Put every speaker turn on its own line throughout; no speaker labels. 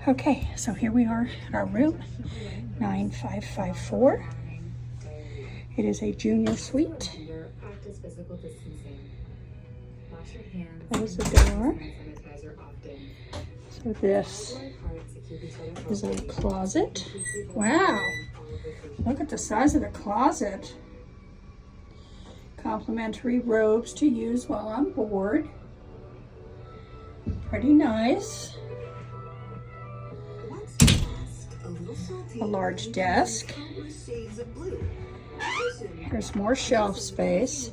Okay, so here we are at our room, 9554. It is a junior suite. Close the door. So this is a closet. Wow, look at the size of the closet. Complimentary robes to use while on board. Pretty nice. A large desk. Here's more shelf space.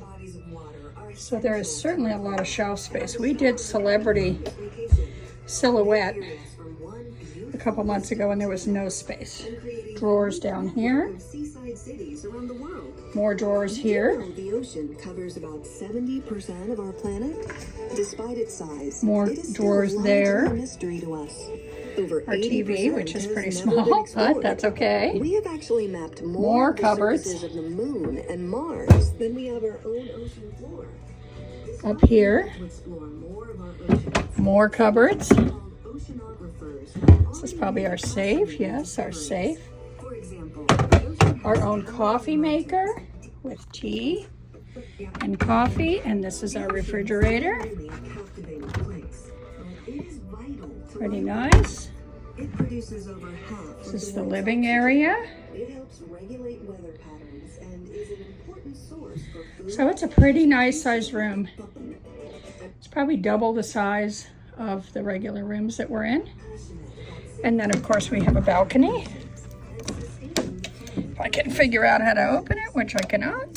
So there is certainly a lot of shelf space. We did Celebrity Silhouette a couple months ago and there was no space. Drawers down here. More drawers here.
The ocean covers about 70% of our planet. Despite its size,
more drawers there.
Mystery to us. Over
our TV, which is pretty small, but that's okay.
We have actually mapped
more cupboards
of the moon and Mars than we have our own ocean floor.
Up here, more cupboards. This is probably our safe. Yes, our safe. Our own coffee maker with tea and coffee, and this is our refrigerator. Pretty nice. This is the living area. So it's a pretty nice sized room. It's probably double the size of the regular rooms that we're in. And then of course we have a balcony. If I can figure out how to open it, which I cannot.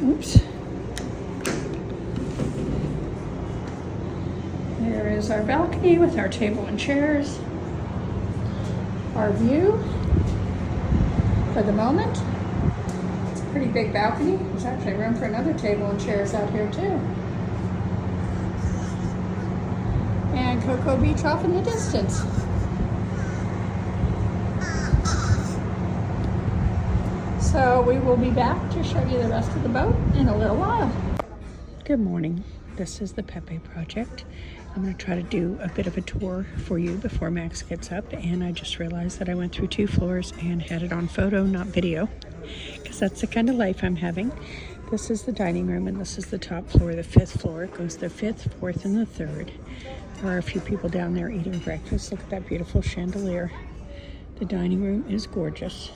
Oops. There is our balcony with our table and chairs. Our view for the moment. It's a pretty big balcony. There's actually room for another table and chairs out here too. And Cocoa Beach off in the distance. So we will be back to show you the rest of the boat in a little while. Good morning. This is the Pepe Project. I'm going to try to do a bit of a tour for you before Max gets up, and I just realized that I went through 2 floors and had it on photo, not video, because that's the kind of life I'm having. This is the dining room, and this is the top floor, the 5th floor. It goes the 5th, 4th, and the 3rd. There are a few people down there eating breakfast. Look at that beautiful chandelier. The dining room is gorgeous.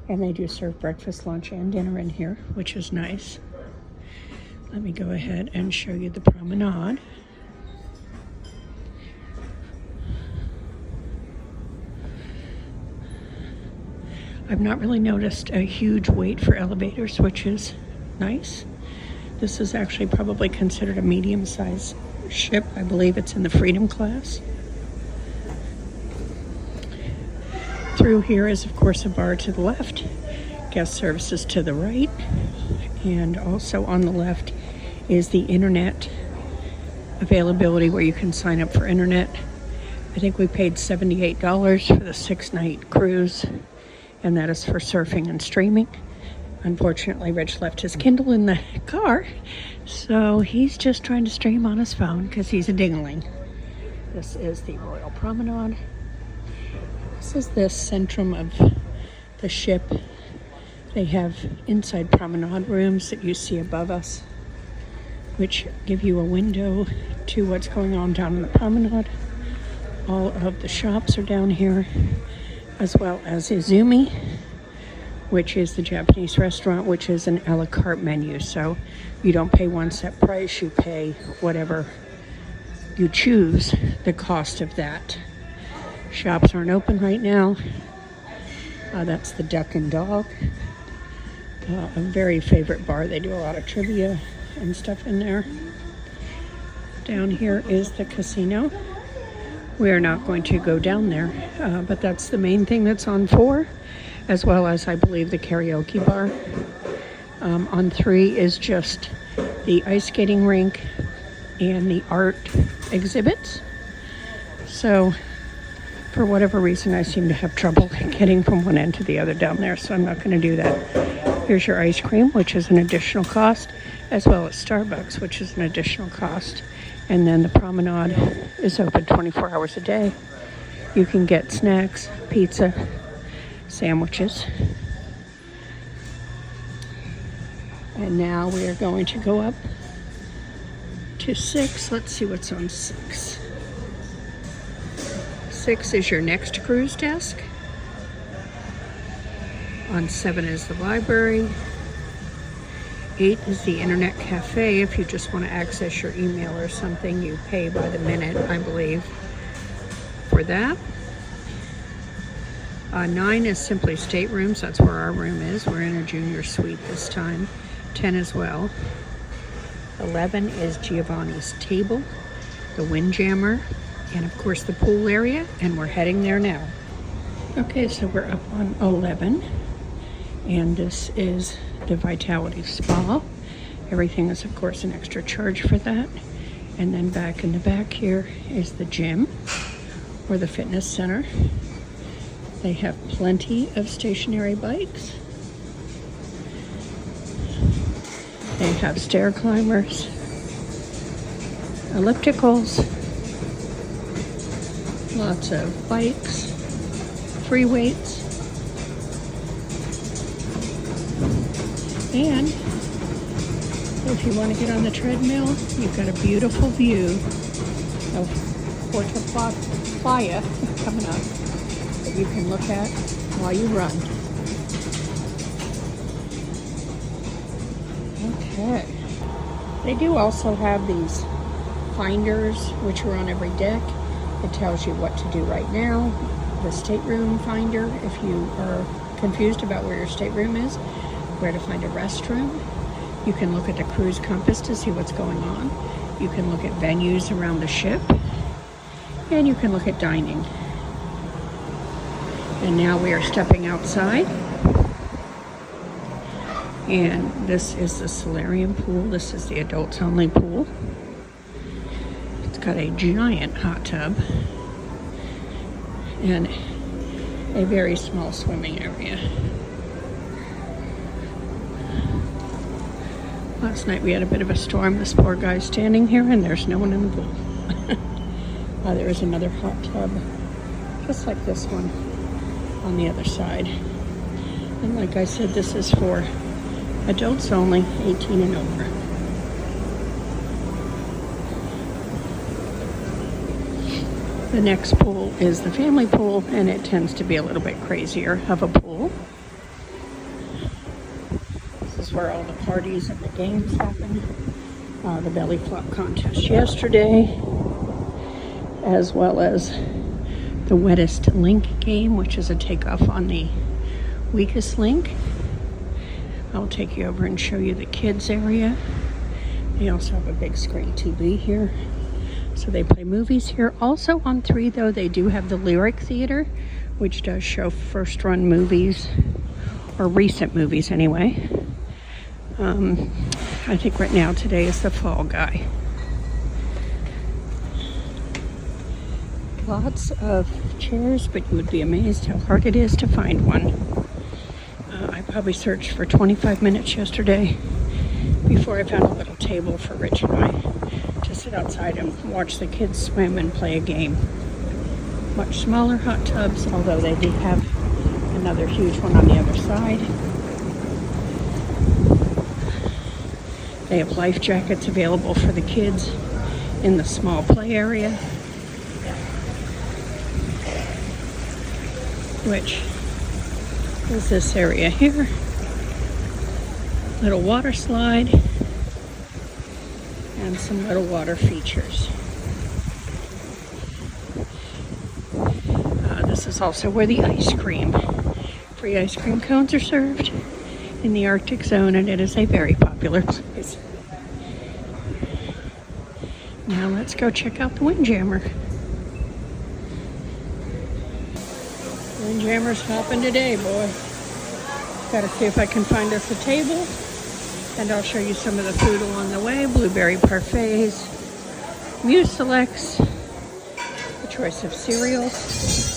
And they do serve breakfast, lunch, and dinner in here, which is nice. Let me go ahead and show you the promenade. I've not really noticed a huge wait for elevators, which is nice. This is actually probably considered a medium-sized ship. I believe it's in the Freedom class. Through here is, of course, a bar to the left, guest services to the right, and also on the left is the internet availability where you can sign up for internet. I think we paid $78 for the 6-night cruise, and that is for surfing and streaming. Unfortunately, Rich left his Kindle in the car, so he's just trying to stream on his phone because he's a dingling. This is the Royal Promenade. This is the centrum of the ship. They have inside promenade rooms that you see above us, which give you a window to what's going on down in the promenade. All of the shops are down here, as well as Izumi, which is the Japanese restaurant, which is an a la carte menu. So you don't pay one set price, you pay whatever you choose, the cost of that. Shops aren't open right now. That's the Duck and Dog. A very favorite bar. They do a lot of trivia and stuff in there. Down here is the casino. We are not going to go down there, but that's the main thing that's on 4, as well as I believe the karaoke bar. On 3 is just the ice skating rink and the art exhibits. So for whatever reason, I seem to have trouble getting from one end to the other down there, so I'm not going to do that. Here's your ice cream, which is an additional cost. as well as Starbucks, which is an additional cost. And then the promenade is open 24 hours a day. You can get snacks, pizza, sandwiches. And now we are going to go up to 6. Let's see what's on 6. 6 is your next cruise desk. On 7 is the library. 8 is the internet cafe. If you just want to access your email or something, you pay by the minute, I believe, for that. 9 is simply staterooms. That's where our room is. We're in a junior suite this time. 10 as well. 11 is Giovanni's table, the Windjammer, and of course the pool area, and we're heading there now. Okay, so we're up on 11, and this is the Vitality Spa. Everything is of course an extra charge for that. And then back in the back here is the gym or the fitness center. They have plenty of stationary bikes. They have stair climbers, ellipticals, lots of bikes, free weights, and if you want to get on the treadmill, you've got a beautiful view of Puerto Playa coming up that you can look at while you run. Okay. They do also have these finders, which are on every deck. It tells you what to do right now. The stateroom finder, if you are confused about where your stateroom is, where to find a restroom. You can look at the cruise compass to see what's going on. You can look at venues around the ship. And you can look at dining. And now we are stepping outside. And this is the solarium pool. This is the adults only pool. It's got a giant hot tub and a very small swimming area. Last night we had a bit of a storm. This poor guy's standing here and there's no one in the pool. There is another hot tub just like this one on the other side. And like I said, this is for adults only, 18 and over. The next pool is the family pool, and it tends to be a little bit crazier of a pool. This is where all the parties and the games happen. The belly flop contest yesterday, as well as the wettest link game, which is a takeoff on the weakest link. I'll take you over and show you the kids area. They also have a big screen TV here, so they play movies here. Also on 3 though, they do have the Lyric Theater, which does show first run movies, or recent movies anyway. I think right now today is The Fall Guy. Lots of chairs, but you would be amazed how hard it is to find one. I probably searched for 25 minutes yesterday before I found a little table for Rich and I to sit outside and watch the kids swim and play a game. Much smaller hot tubs, although they do have another huge one on the other side. They have life jackets available for the kids in the small play area, which is this area here. Little water slide and some little water features. This is also where the free ice cream cones are served in the Arctic zone, and it is a very popular place. Now let's go check out the Windjammer. Windjammer's hopping today, boy. Gotta see if I can find us a table, and I'll show you some of the food along the way. Blueberry parfaits, Mucilex, a choice of cereals.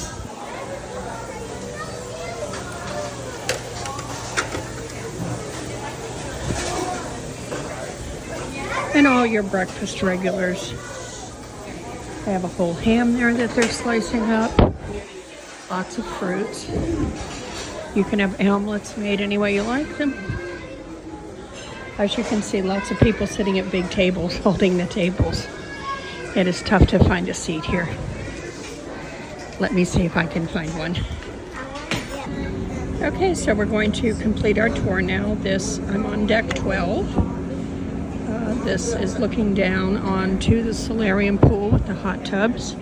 And all your breakfast regulars. They have a whole ham there that they're slicing up. Lots of fruits. You can have omelets made any way you like them. As you can see, lots of people sitting at big tables, holding the tables. It is tough to find a seat here. Let me see if I can find one. Okay, so we're going to complete our tour now. I'm on deck 12. This is looking down onto the solarium pool with the hot tubs.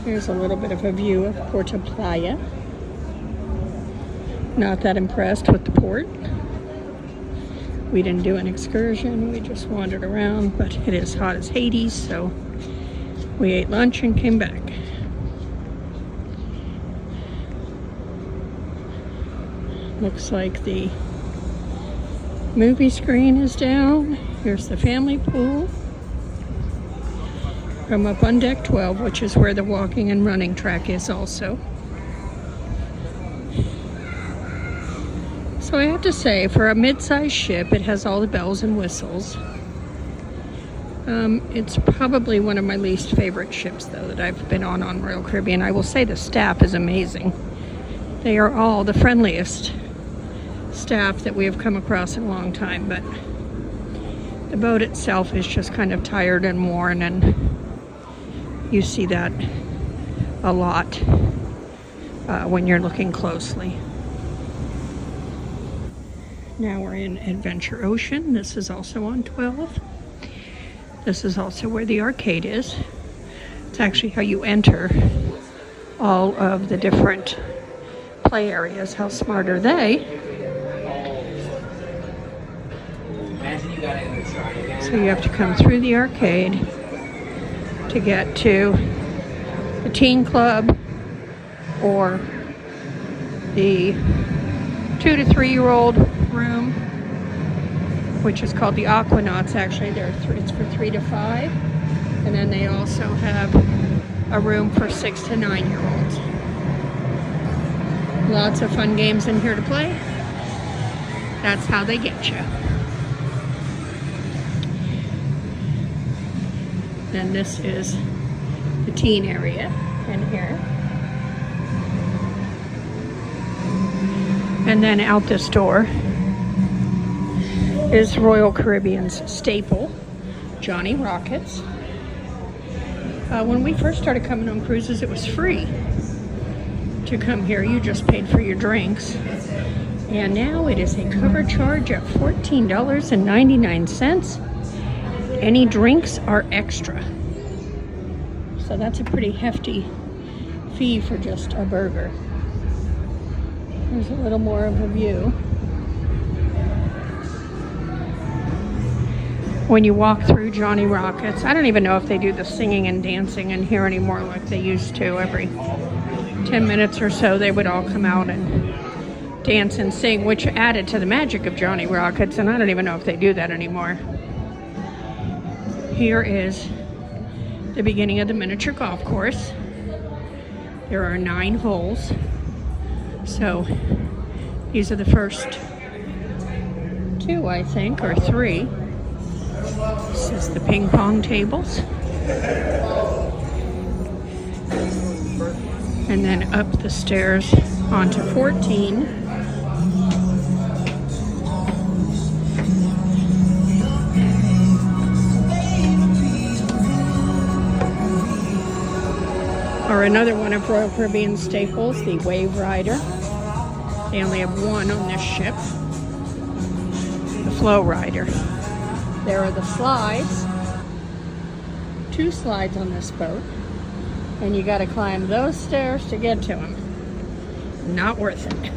Here's a little bit of a view of Puerto Playa. Not that impressed with the port. We didn't do an excursion, we just wandered around, but it is hot as Hades, so we ate lunch and came back. Looks like the movie screen is down. Here's the family pool. I'm up on deck 12, which is where the walking and running track is also. So I have to say, for a mid-sized ship, it has all the bells and whistles. It's probably one of my least favorite ships, though, that I've been on Royal Caribbean. I will say the staff is amazing. They are all the friendliest staff that we have come across in a long time, but the boat itself is just kind of tired and worn, and you see that a lot when you're looking closely. Now we're in Adventure Ocean. This is also on 12. This is also where the arcade is. It's actually how you enter all of the different play areas. How smart are they? So you have to come through the arcade to get to the teen club or the 2 to 3 year old room, which is called the Aquanauts. Actually, it's for 3 to 5, and then they also have a room for 6 to 9 year olds. Lots of fun games in here to play. That's how they get you. And this is the teen area in here. And then out this door is Royal Caribbean's staple, Johnny Rockets. When we first started coming on cruises, it was free to come here. You just paid for your drinks. And now it is a cover charge of $14.99. Any drinks are extra. So that's a pretty hefty fee for just a burger. There's a little more of a view. When you walk through Johnny Rockets, I don't even know if they do the singing and dancing in here anymore like they used to. Every 10 minutes or so, they would all come out and dance and sing, which added to the magic of Johnny Rockets, and I don't even know if they do that anymore. Here is the beginning of the miniature golf course. There are 9 holes. So these are the first 2, I think, or 3. This is the ping pong tables. And then up the stairs onto 14. Or another one of Royal Caribbean staples, the Wave Rider. They only have one on this ship. The Flow Rider. There are the slides. 2 slides on this boat. And you got to climb those stairs to get to them. Not worth it.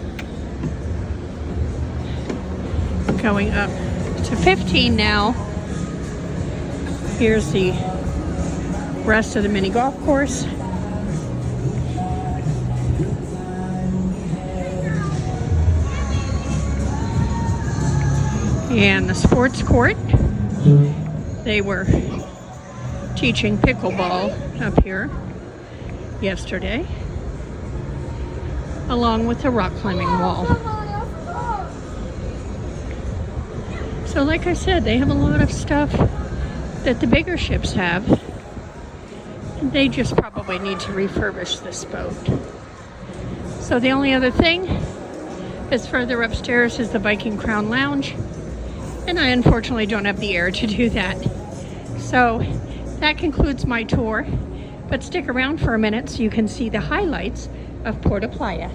Going up to 15 now. Here's the rest of the mini golf course. And the sports court. They were teaching pickleball up here yesterday, along with the rock climbing wall. So like I said, they have a lot of stuff that the bigger ships have. And they just probably need to refurbish this boat. So the only other thing is further upstairs is the Viking Crown Lounge. And I unfortunately don't have the air to do that. So that concludes my tour. But stick around for a minute so you can see the highlights of Puerto Playa.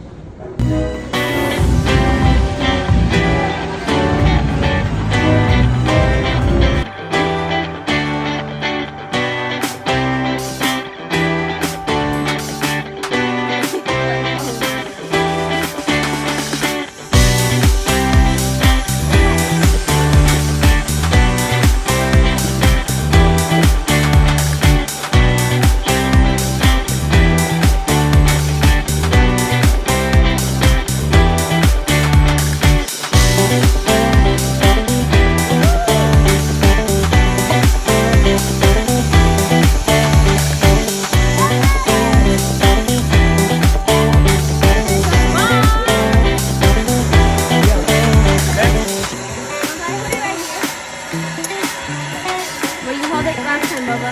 Well, you held it last time, Bubba.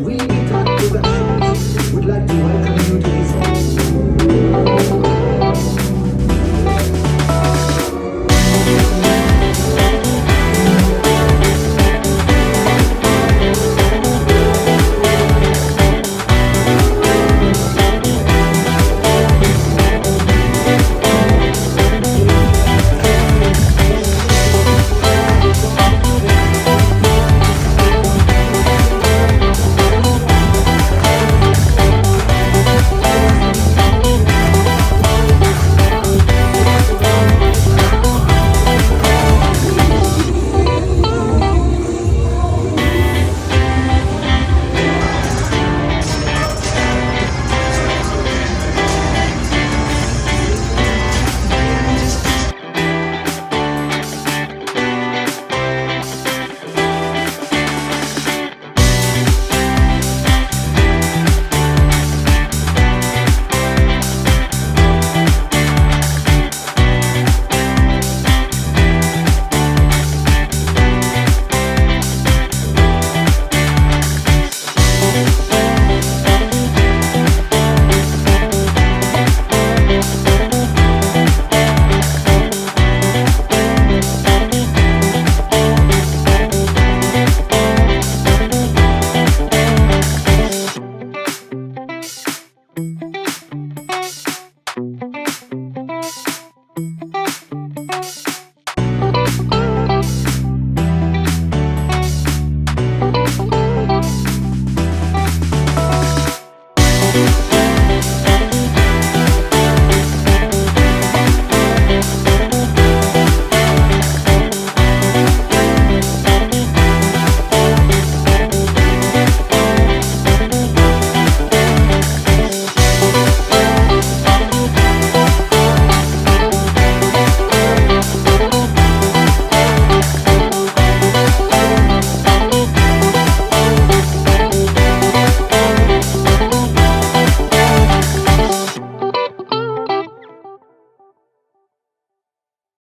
We got directions. We'd like to welcome you to the